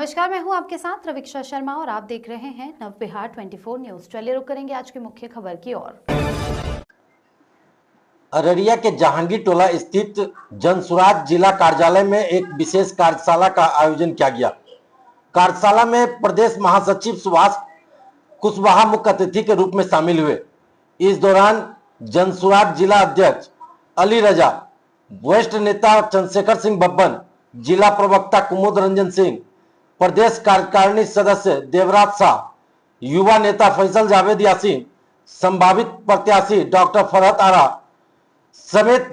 नमस्कार, मैं हूं आपके साथ रविक्षा शर्मा और आप देख रहे हैं नव बिहार 24 न्यूज। चलिए रुक करेंगे आज की मुख्य खबर की ओर। अररिया के जहांगीर टोला स्थित जनसुराज जिला कार्यालय में एक विशेष कार्यशाला का आयोजन किया गया। कार्यशाला में प्रदेश महासचिव सुभाष कुशवाहा मुख्य अतिथि के रूप में शामिल हुए। इस दौरान जनसुराज जिला अध्यक्ष अली रजा, वरिष्ठ नेता चंद्रशेखर सिंह बब्बन, जिला प्रवक्ता कुमुद रंजन सिंह, प्रदेश कार्यकारिणी सदस्य देवराज शाह, युवा नेता फैसल जावेद यासीन, संभावित प्रत्याशी डॉक्टर फरहत आरा समेत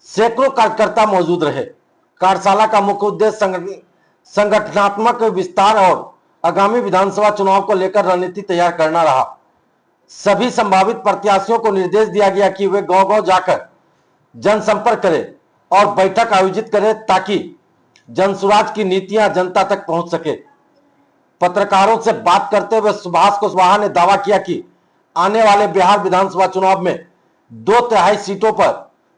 सैकड़ों कार्यकर्ता मौजूद रहे। कार्यशाला का मुख्य उद्देश्य संगठनात्मक विस्तार और आगामी विधानसभा चुनाव को लेकर रणनीति तैयार करना रहा। सभी संभावित प्रत्याशियों को निर्देश दिया गया कि वे गांव-गांव जाकर जनसंपर्क करें और बैठक आयोजित करें ताकि जनसुराज की नीतियां जनता तक पहुंच सके। पत्रकारों से बात करते हुए सुभाष कुशवाहा ने दावा किया कि आने वाले बिहार विधानसभा चुनाव में 2/3 सीटों पर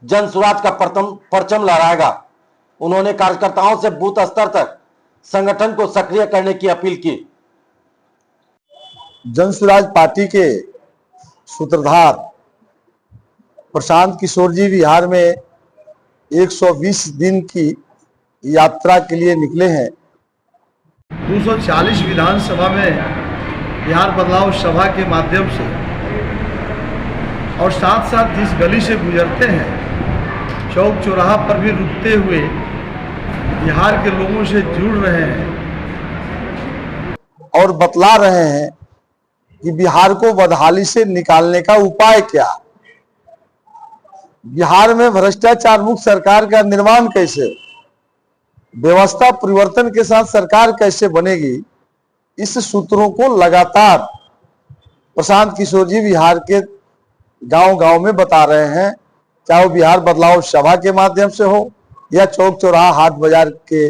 जनसुराज का परचम लहराएगा। उन्होंने कार्यकर्ताओं से बूथ स्तर तक संगठन को सक्रिय करने की अपील की। जनसुराज पार्टी के सूत्रधार प्रशांत किशोर जी बिहार में 120 दिन की यात्रा के लिए निकले हैं। 240 विधानसभा में बिहार बदलाव सभा के माध्यम से और साथ साथ जिस गली से गुजरते हैं चौक चौराहा पर भी रुकते हुए बिहार के लोगों से जुड़ रहे हैं और बतला रहे हैं कि बिहार को बदहाली से निकालने का उपाय क्या, बिहार में भ्रष्टाचार मुक्त सरकार का निर्माण कैसे, व्यवस्था परिवर्तन के साथ सरकार कैसे बनेगी। इस सूत्रों को लगातार प्रशांत किशोर जी बिहार के गांव-गांव में बता रहे हैं, चाहे वो बिहार बदलाव सभा के माध्यम से हो या चौक चौराहा हाट बाजार के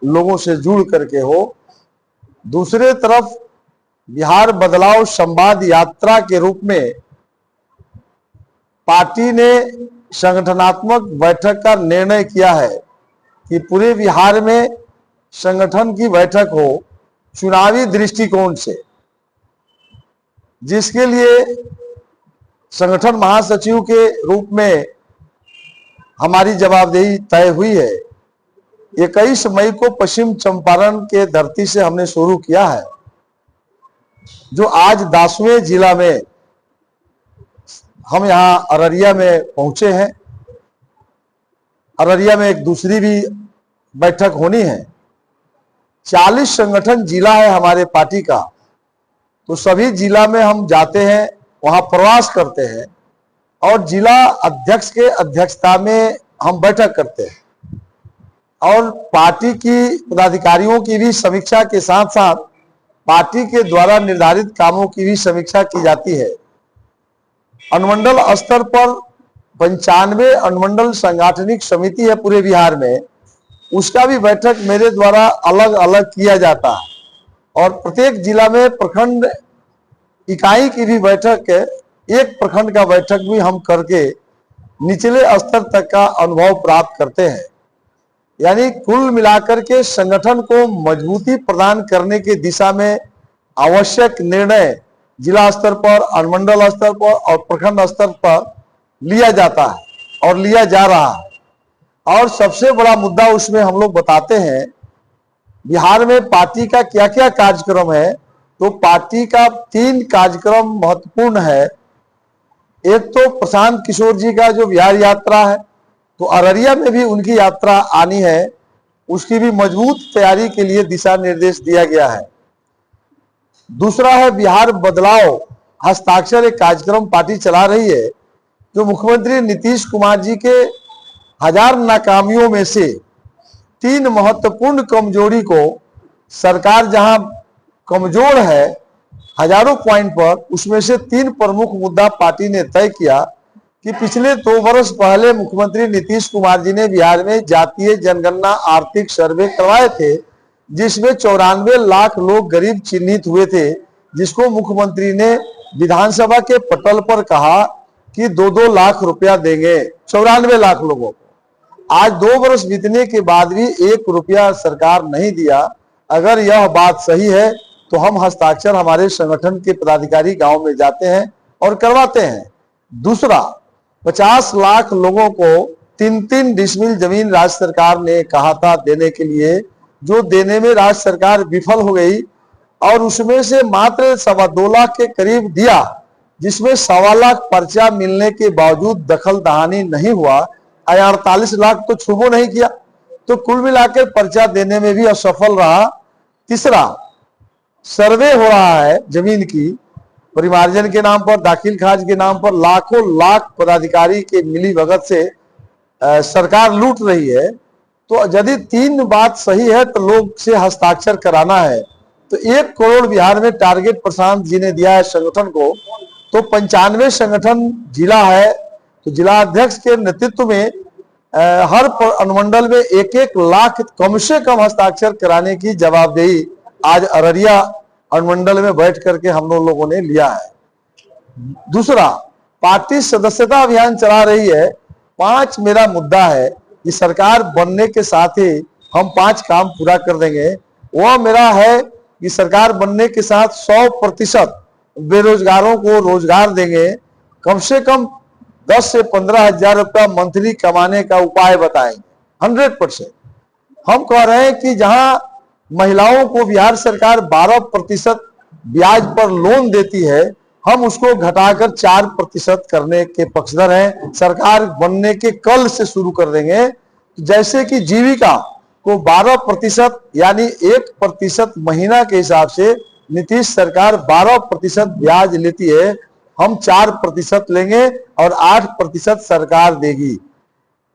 लोगों से जुड़ करके हो। दूसरे तरफ बिहार बदलाव संवाद यात्रा के रूप में पार्टी ने संगठनात्मक बैठक का निर्णय किया है कि पूरे बिहार में संगठन की बैठक हो चुनावी दृष्टिकोण से, जिसके लिए संगठन महासचिव के रूप में हमारी जवाबदेही तय हुई है। 21 मई को पश्चिम चंपारण के धरती से हमने शुरू किया है, जो आज 10वें जिला में हम यहाँ अररिया में पहुंचे हैं। अररिया में एक दूसरी भी बैठक होनी है। 40 संगठन जिला है हमारे पार्टी का, तो सभी जिला में हम जाते हैं, वहां प्रवास करते हैं और जिला अध्यक्ष के अध्यक्षता में हम बैठक करते हैं और पार्टी की पदाधिकारियों की भी समीक्षा के साथ साथ पार्टी के द्वारा निर्धारित कामों की भी समीक्षा की जाती है। अनुमंडल स्तर पर 95 अनुमंडल सांगठनिक समिति है पूरे बिहार में, उसका भी बैठक मेरे द्वारा अलग अलग किया जाता है और प्रत्येक जिला में प्रखंड इकाई की भी बैठक है। एक प्रखंड का बैठक भी हम करके निचले स्तर तक का अनुभव प्राप्त करते हैं। यानी कुल मिलाकर के संगठन को मजबूती प्रदान करने की दिशा में आवश्यक निर्णय जिला स्तर पर, अनुमंडल स्तर पर और प्रखंड स्तर पर लिया जाता है और लिया जा रहा है। और सबसे बड़ा मुद्दा उसमें हम लोग बताते हैं बिहार में पार्टी का क्या क्या कार्यक्रम है। तो पार्टी का 3 कार्यक्रम महत्वपूर्ण है। एक तो प्रशांत किशोर जी का जो बिहार यात्रा है, तो अररिया में भी उनकी यात्रा आनी है, उसकी भी मजबूत तैयारी के लिए दिशा निर्देश दिया गया है। दूसरा है बिहार बदलाव हस्ताक्षर, एक कार्यक्रम पार्टी चला रही है जो मुख्यमंत्री नीतीश कुमार जी के 1000 नाकामियों में से 3 महत्वपूर्ण कमजोरी को सरकार जहां कमजोर है हजारों पॉइंट पर, उसमें से 3 प्रमुख मुद्दा पार्टी ने तय किया कि पिछले 2 वर्ष पहले मुख्यमंत्री नीतीश कुमार जी ने बिहार में जातीय जनगणना आर्थिक सर्वे करवाए थे, जिसमें 94 लाख लोग गरीब चिन्हित हुए थे, जिसको मुख्यमंत्री ने विधानसभा के पटल पर कहा कि 2-2 लाख रुपया देंगे 94 लाख लोगों को। आज 2 वर्ष बीतने के बाद भी 1 रुपया सरकार नहीं दिया अगर यह बात सही है तो हम हस्ताक्षर हमारे संगठन के पदाधिकारी गांव में जाते हैं और करवाते हैं। दूसरा, 50 लाख लोगों को 3-3 डिसमिल जमीन राज्य सरकार ने कहा था देने के लिए, जो देने में राज्य सरकार विफल हो गई और उसमें से मात्र 2.25 लाख के करीब दिया, जिसमें 1.25 लाख पर्चा मिलने के बावजूद दखल दहानी नहीं हुआ। 48 लाख तो छुपो नहीं किया, तो कुल मिलाकर पर्चा देने में भी असफल रहा। तीसरा, सर्वे हो रहा है जमीन की परिमार्जन के नाम पर, दाखिल खारिज के नाम पर, लाखों लाख पदाधिकारी के मिली भगत से सरकार लूट रही है। तो यदि 3 बात सही है तो लोग से हस्ताक्षर कराना है, तो 1 करोड़ बिहार में टारगेट प्रशांत जी ने दिया है संगठन को। तो 95 संगठन जिला है, तो जिला अध्यक्ष के नेतृत्व में हर अनुमंडल में 1-1 लाख कम से कम हस्ताक्षर कराने की जवाबदेही आज अररिया अनुमंडल में बैठ करके हम लोगों ने लिया है। दूसरा, पार्टी सदस्यता अभियान चला रही है। 5 मेरा मुद्दा है कि सरकार बनने के साथ ही हम 5 काम पूरा कर देंगे। वह मेरा है कि सरकार बनने के साथ 100% बेरोजगारों को रोजगार देंगे। कम से कम 10 से 15 हजार रुपया मंथली कमाने का उपाय बताएंगे 100%। हम कह रहे हैं कि जहां महिलाओं को बिहार सरकार 12% ब्याज पर लोन देती है, हम उसको घटाकर 4% करने के पक्षधर हैं। सरकार बनने के कल से शुरू कर देंगे। जैसे कि जीविका को 12% यानी 1% महीना के हिसाब से नीतीश सरकार 12% ब्याज लेती है, हम 4% लेंगे और 8% सरकार देगी।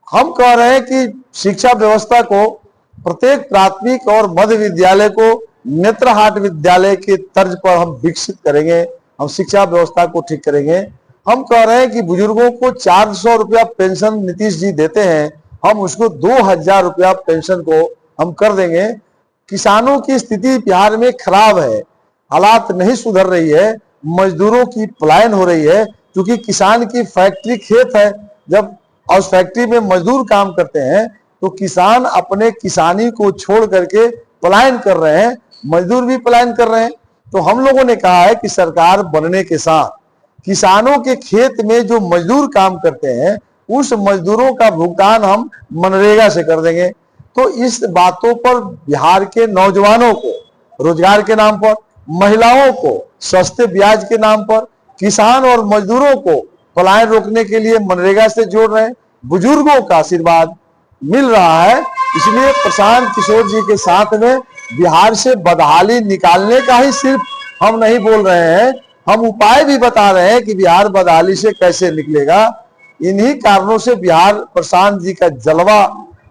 हम कह रहे हैं कि शिक्षा व्यवस्था को प्रत्येक प्राथमिक और मध्य विद्यालय को नेत्रहाट विद्यालय के तर्ज पर हम विकसित करेंगे। हम शिक्षा व्यवस्था को ठीक करेंगे। हम कह रहे हैं कि बुजुर्गों को 400 रुपया पेंशन नीतीश जी देते हैं, हम उसको 2000 रुपया पेंशन को हम कर देंगे। किसानों की स्थिति बिहार में खराब है, हालात नहीं सुधर रही है, मजदूरों की पलायन हो रही है, क्योंकि किसान की फैक्ट्री खेत है। जब उस फैक्ट्री में मजदूर काम करते हैं तो किसान अपने किसानी को छोड़ करके पलायन कर रहे हैं, मजदूर भी पलायन कर रहे हैं। तो हम लोगों ने कहा है कि सरकार बनने के साथ किसानों के खेत में जो मजदूर काम करते हैं उस मजदूरों का भुगतान हम मनरेगा से कर देंगे। तो इस बातों पर बिहार के नौजवानों को रोजगार के नाम पर, महिलाओं को सस्ते ब्याज के नाम पर, किसान और मजदूरों को पलायन रोकने के लिए मनरेगा से जोड़ रहे हैं। बुजुर्गों का आशीर्वाद मिल रहा है, इसलिए प्रशांत किशोर जी के साथ में बिहार से बदहाली निकालने का ही सिर्फ हम नहीं बोल रहे हैं, हम उपाय भी बता रहे हैं कि बिहार बदहाली से कैसे निकलेगा। इन्हीं कारणों से बिहार प्रशांत जी का जलवा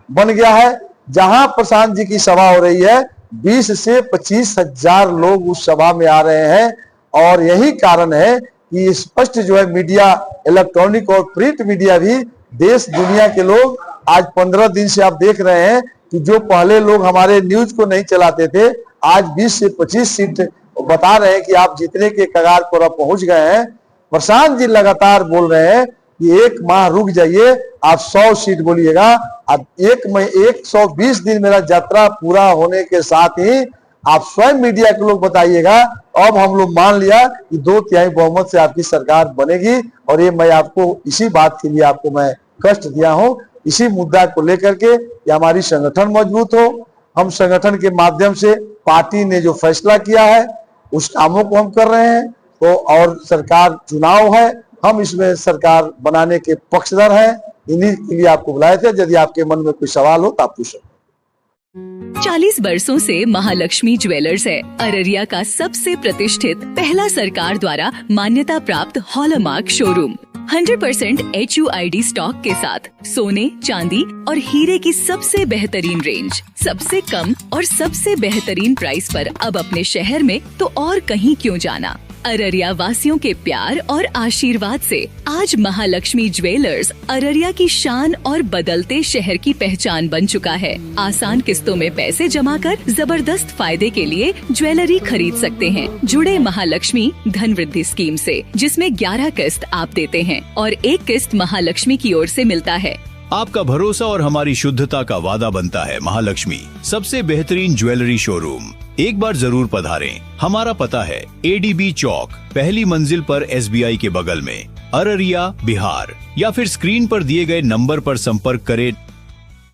बन गया है। जहां प्रशांत जी की सभा हो रही है 20 से 25 हजार लोग उस सभा में आ रहे हैं, और यही कारण है कि स्पष्ट जो है मीडिया, इलेक्ट्रॉनिक और प्रिंट मीडिया भी, देश दुनिया के लोग आज 15 दिन से आप देख रहे हैं कि जो पहले लोग हमारे न्यूज को नहीं चलाते थे, आज 20 से 25 सीट बता रहे हैं कि आप जीतने के कगार पर आप पहुंच गए हैं। प्रशांत जी लगातार बोल रहे हैं कि 1 माह रुक जाइए, आप 100 सीट बोलिएगा। अब 120 दिन मेरा यात्रा पूरा होने के साथ ही आप स्वयं मीडिया के लोग बताइएगा। अब हम लोग मान लिया कि 2/3 बहुमत से आपकी सरकार बनेगी, और ये मैं आपको इसी बात के लिए आपको मैं कष्ट दिया हूं, इसी मुद्दा को लेकर के कि हमारी संगठन मजबूत हो। हम संगठन के माध्यम से पार्टी ने जो फैसला किया है उस कामों को हम कर रहे हैं। तो और सरकार चुनाव है, हम इसमें सरकार बनाने के पक्षधर हैं। इन्हीं के लिए आपको बुलाए थे। यदि आपके मन में कोई सवाल हो तो आप पूछ सकते। 40 वर्षों से महालक्ष्मी ज्वेलर्स है अररिया का सबसे प्रतिष्ठित, पहला सरकार द्वारा मान्यता प्राप्त हॉलमार्क शोरूम। 100% HUID स्टॉक के साथ सोने, चांदी और हीरे की सबसे बेहतरीन रेंज, सबसे कम और सबसे बेहतरीन प्राइस पर अब अपने शहर में तो और कहीं क्यों जाना। अररिया वासियों के प्यार और आशीर्वाद से आज महालक्ष्मी ज्वेलर्स अररिया की शान और बदलते शहर की पहचान बन चुका है। आसान किस्तों में पैसे जमा कर जबरदस्त फायदे के लिए ज्वेलरी खरीद सकते हैं। जुड़े महालक्ष्मी धन वृद्धि स्कीम से, जिसमें 11 किस्त आप देते हैं और 1 किस्त महालक्ष्मी की ओर से मिलता है। आपका भरोसा और हमारी शुद्धता का वादा बनता है महालक्ष्मी, सबसे बेहतरीन ज्वेलरी शोरूम। एक बार जरूर पधारें। हमारा पता है ADB चौक, पहली मंजिल पर SBI के बगल में, अररिया, बिहार। या फिर स्क्रीन पर दिए गए नंबर पर संपर्क करें।